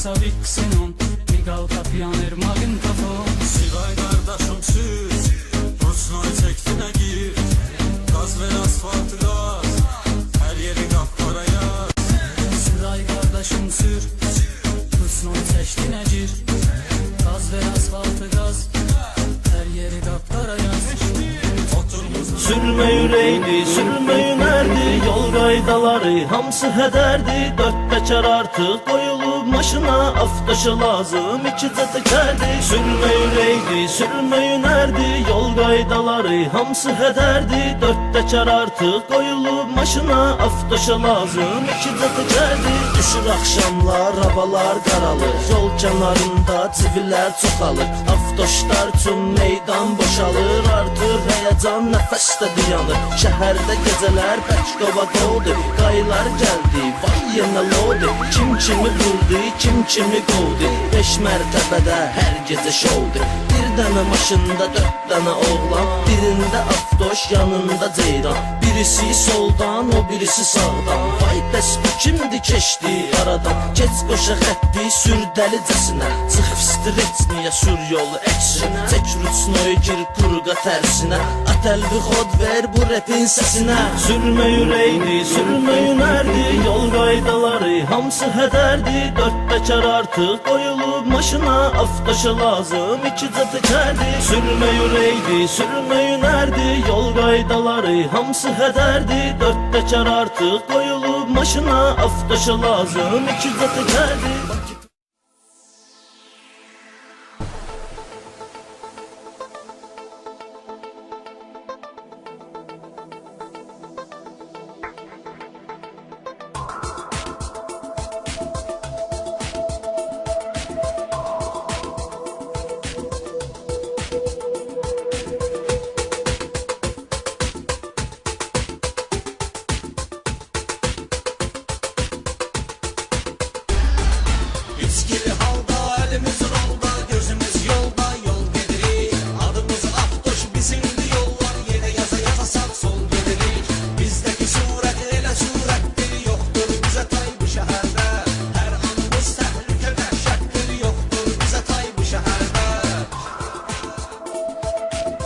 Savik Xenon, Migal Kapyaner, Magentafon. Sivay kardeşim sür, Rusnoy çektiğine gir. Gaz ver asfaltı gaz, her yeri kapkara yaz. Sıray kardeşim sür, Rusnoy seçtiğine gir. Gaz ver asfaltı gaz, her yeri kapkara yaz. Sürme yüreğini, sürme yünerdi, yol qaydaları hamısı hədərdi. Dört təkər artıq qoyulub maşına, aftaşı lazım ikicə təkərdi. Sürme yüreğini, sürme yünerdi, yol qaydaları hamısı hədərdi. Dört təkər artıq qoyulub maşına, aftaşı lazım ikicə təkərdi. Düşür axşamlar, havalar qaralır, yol kənarında civilər çoxalır. Aftoşlar üçün meydan boşalır, artır həyəcan, nəfəsdə dayanır. Şəhərdə gecələr bəkqova qoldu, qaylar gəldi, vay yenə loldu. Kim kimi vurdu, kim kimi qovdu, 5 mərtəbədə hər gecə şovdu. Bir dənə maşında 4 dənə oğlan, birində aftoş, yanında ceyran. Birisi soldan, o birisi sağdan, vay bəs bu kimdi keçdi aradan. Keç qoşa xətti, sür dəlicəsinə, çıx streçniyə, sür yolu əksinə. Çək Rusnoy, gir kuruqa tərsinə, ətəlvi xod ver bu repin səsinə. Sürmə yüreğini, sürmə yünerdi, yol qaydaları hamısı hədərdi. Dört təkər artıq qoyulub maşına, aftaşı lazım ikicə təkərdi. Sürmə yüreğini, sürmə yünerdi, yol qaydaları hamısı hədərdi. Dört təkər artıq qoyulub maşına, aftaşı lazım ikicə təkərdi.